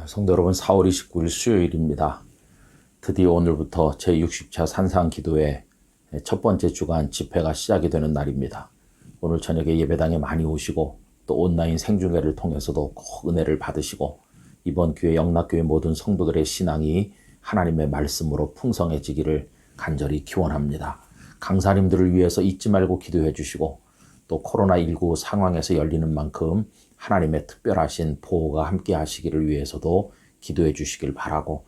성도 여러분, 4월 29일 수요일입니다. 드디어 오늘부터 제60차 산상기도회 첫 번째 주간 집회가 시작이 되는 날입니다. 오늘 저녁에 예배당에 많이 오시고 또 온라인 생중계를 통해서도 꼭 은혜를 받으시고 이번 교회 영락교회 모든 성도들의 신앙이 하나님의 말씀으로 풍성해지기를 간절히 기원합니다. 강사님들을 위해서 잊지 말고 기도해 주시고 또 코로나19 상황에서 열리는 만큼 하나님의 특별하신 보호가 함께 하시기를 위해서도 기도해 주시길 바라고,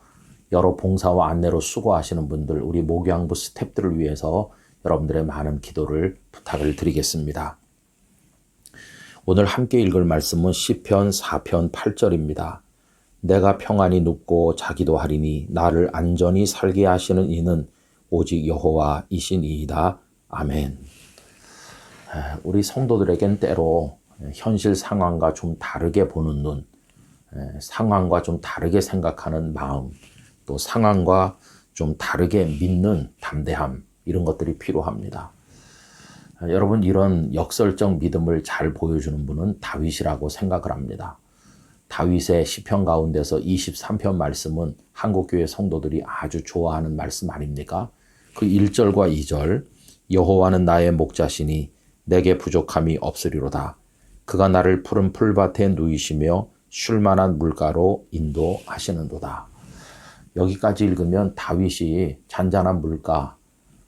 여러 봉사와 안내로 수고하시는 분들, 우리 목양부 스태프들을 위해서 여러분들의 많은 기도를 부탁을 드리겠습니다. 오늘 함께 읽을 말씀은 시편 4편 8절입니다. 내가 평안히 눕고 자기도 하리니 나를 안전히 살게 하시는 이는 오직 여호와이시니이다. 아멘. 우리 성도들에겐 때로 현실 상황과 좀 다르게 보는 눈, 상황과 좀 다르게 생각하는 마음, 또 상황과 좀 다르게 믿는 담대함, 이런 것들이 필요합니다. 여러분, 이런 역설적 믿음을 잘 보여주는 분은 다윗이라고 생각을 합니다. 다윗의 시편 가운데서 23편 말씀은 한국교회 성도들이 아주 좋아하는 말씀 아닙니까? 그 1절과 2절, 여호와는 나의 목자시니 내게 부족함이 없으리로다. 그가 나를 푸른 풀밭에 누이시며 쉴만한 물가로 인도하시는도다. 여기까지 읽으면 다윗이 잔잔한 물가,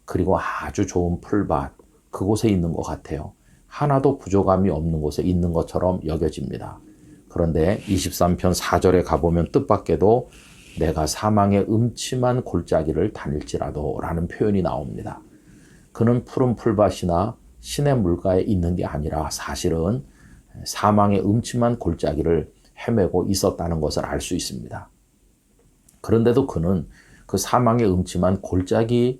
그리고 아주 좋은 풀밭, 그곳에 있는 것 같아요. 하나도 부족함이 없는 곳에 있는 것처럼 여겨집니다. 그런데 23편 4절에 가보면 뜻밖에도 내가 사망의 음침한 골짜기를 다닐지라도 라는 표현이 나옵니다. 그는 푸른 풀밭이나 시내 물가에 있는 게 아니라 사실은 사망의 음침한 골짜기를 헤매고 있었다는 것을 알 수 있습니다. 그런데도 그는 그 사망의 음침한 골짜기를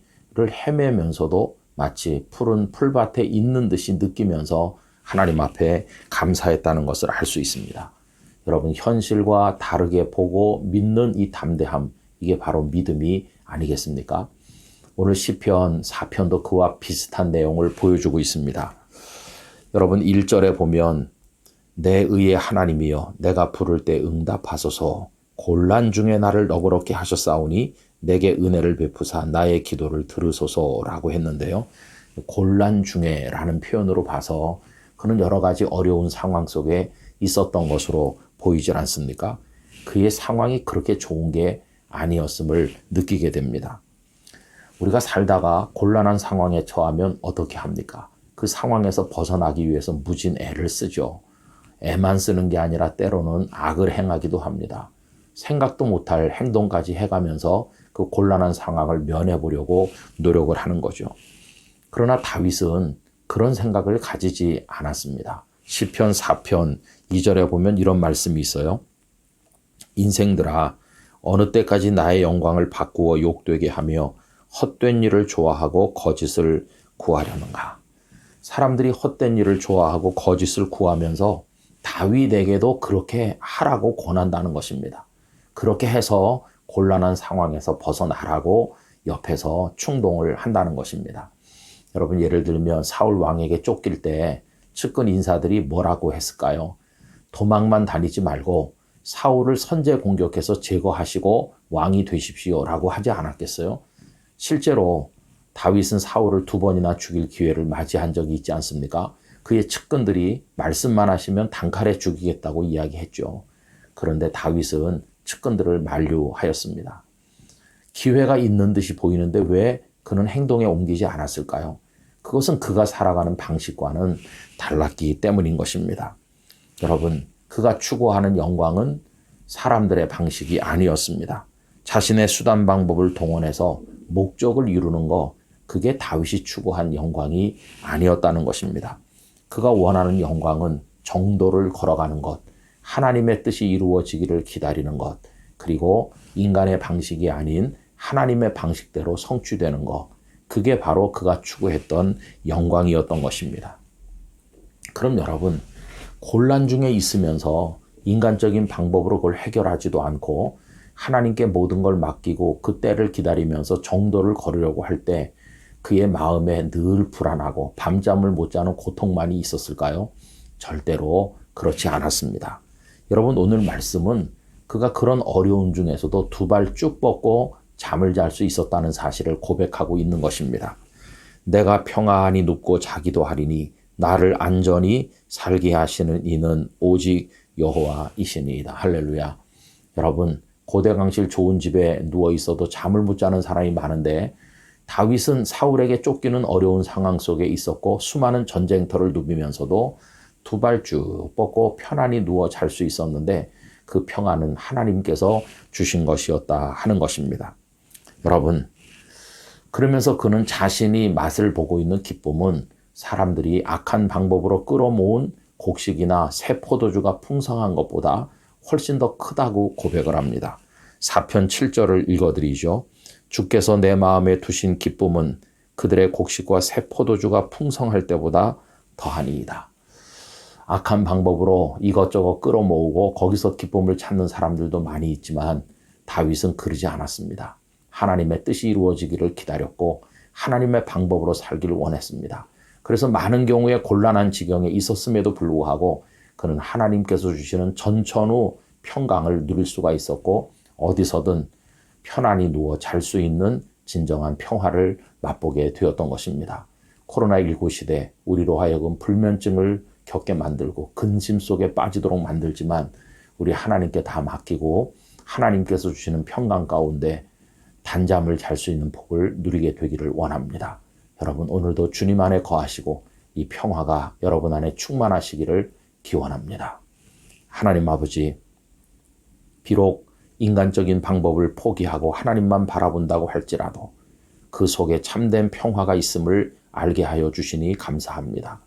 헤매면서도 마치 푸른 풀밭에 있는 듯이 느끼면서 하나님 앞에 감사했다는 것을 알 수 있습니다. 여러분, 현실과 다르게 보고 믿는 이 담대함, 이게 바로 믿음이 아니겠습니까? 오늘 시편 4편도 그와 비슷한 내용을 보여주고 있습니다. 여러분, 1절에 보면 내 의의 하나님이여 내가 부를 때 응답하소서, 곤란 중에 나를 너그럽게 하셨사오니 내게 은혜를 베푸사 나의 기도를 들으소서라고 했는데요. 곤란 중에 라는 표현으로 봐서 그는 여러 가지 어려운 상황 속에 있었던 것으로 보이질 않습니까? 그의 상황이 그렇게 좋은 게 아니었음을 느끼게 됩니다. 우리가 살다가 곤란한 상황에 처하면 어떻게 합니까? 그 상황에서 벗어나기 위해서 무진 애를 쓰죠. 애만 쓰는 게 아니라 때로는 악을 행하기도 합니다. 생각도 못할 행동까지 해가면서 그 곤란한 상황을 면해보려고 노력을 하는 거죠. 그러나 다윗은 그런 생각을 가지지 않았습니다. 시편 4편 2절에 보면 이런 말씀이 있어요. 인생들아, 어느 때까지 나의 영광을 바꾸어 욕되게 하며 헛된 일을 좋아하고 거짓을 구하려는가? 사람들이 헛된 일을 좋아하고 거짓을 구하면서 다윗에게도 그렇게 하라고 권한다는 것입니다. 그렇게 해서 곤란한 상황에서 벗어나라고 옆에서 충동을 한다는 것입니다. 여러분, 예를 들면 사울 왕에게 쫓길 때 측근 인사들이 뭐라고 했을까요? 도망만 다니지 말고 사울을 선제 공격해서 제거하시고 왕이 되십시오라고 하지 않았겠어요? 실제로 다윗은 사울을 2번이나 죽일 기회를 맞이한 적이 있지 않습니까? 그의 측근들이 말씀만 하시면 단칼에 죽이겠다고 이야기했죠. 그런데 다윗은 측근들을 만류하였습니다. 기회가 있는 듯이 보이는데 왜 그는 행동에 옮기지 않았을까요? 그것은 그가 살아가는 방식과는 달랐기 때문인 것입니다. 여러분, 그가 추구하는 영광은 사람들의 방식이 아니었습니다. 자신의 수단 방법을 동원해서 목적을 이루는 것, 그게 다윗이 추구한 영광이 아니었다는 것입니다. 그가 원하는 영광은 정도를 걸어가는 것, 하나님의 뜻이 이루어지기를 기다리는 것, 그리고 인간의 방식이 아닌 하나님의 방식대로 성취되는 것, 그게 바로 그가 추구했던 영광이었던 것입니다. 그럼 여러분, 곤란 중에 있으면서 인간적인 방법으로 그걸 해결하지도 않고 하나님께 모든 걸 맡기고 그 때를 기다리면서 정도를 걸으려고 할 때 그의 마음에 늘 불안하고 밤잠을 못 자는 고통만이 있었을까요? 절대로 그렇지 않았습니다. 여러분, 오늘 말씀은 그가 그런 어려운 중에서도 두 발 쭉 뻗고 잠을 잘 수 있었다는 사실을 고백하고 있는 것입니다. 내가 평안히 눕고 자기도 하리니 나를 안전히 살게 하시는 이는 오직 여호와이시니이다. 할렐루야. 여러분, 고대강실 좋은 집에 누워 있어도 잠을 못 자는 사람이 많은데 다윗은 사울에게 쫓기는 어려운 상황 속에 있었고 수많은 전쟁터를 누비면서도 두 발 쭉 뻗고 편안히 누워 잘 수 있었는데 그 평안은 하나님께서 주신 것이었다 하는 것입니다. 여러분, 그러면서 그는 자신이 맛을 보고 있는 기쁨은 사람들이 악한 방법으로 끌어모은 곡식이나 새 포도주가 풍성한 것보다 훨씬 더 크다고 고백을 합니다. 4편 7절을 읽어드리죠. 주께서 내 마음에 두신 기쁨은 그들의 곡식과 새 포도주가 풍성할 때보다 더하니이다. 악한 방법으로 이것저것 끌어모으고 거기서 기쁨을 찾는 사람들도 많이 있지만 다윗은 그러지 않았습니다. 하나님의 뜻이 이루어지기를 기다렸고 하나님의 방법으로 살기를 원했습니다. 그래서 많은 경우에 곤란한 지경에 있었음에도 불구하고 그는 하나님께서 주시는 전천후 평강을 누릴 수가 있었고 어디서든 편안히 누워 잘 수 있는 진정한 평화를 맛보게 되었던 것입니다. 코로나19 시대 우리로 하여금 불면증을 겪게 만들고 근심 속에 빠지도록 만들지만 우리 하나님께 다 맡기고 하나님께서 주시는 평강 가운데 단잠을 잘 수 있는 복을 누리게 되기를 원합니다. 여러분, 오늘도 주님 안에 거하시고 이 평화가 여러분 안에 충만하시기를 기원합니다. 하나님 아버지, 비록 인간적인 방법을 포기하고 하나님만 바라본다고 할지라도 그 속에 참된 평화가 있음을 알게 하여 주시니 감사합니다.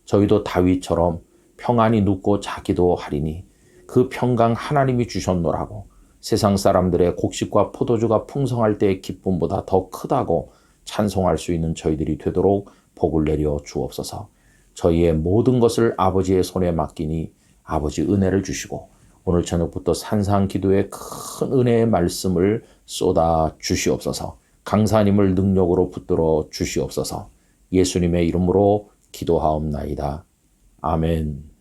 저희도 다윗처럼 평안히 눕고 자기도 하리니 그 평강 하나님이 주셨노라고 세상 사람들의 곡식과 포도주가 풍성할 때의 기쁨보다 더 크다고 찬송할 수 있는 저희들이 되도록 복을 내려 주옵소서. 저희의 모든 것을 아버지의 손에 맡기니 아버지 은혜를 주시고 오늘 저녁부터 산상기도의 큰 은혜의 말씀을 쏟아 주시옵소서. 강사님을 능력으로 붙들어 주시옵소서. 예수님의 이름으로 기도하옵나이다. 아멘.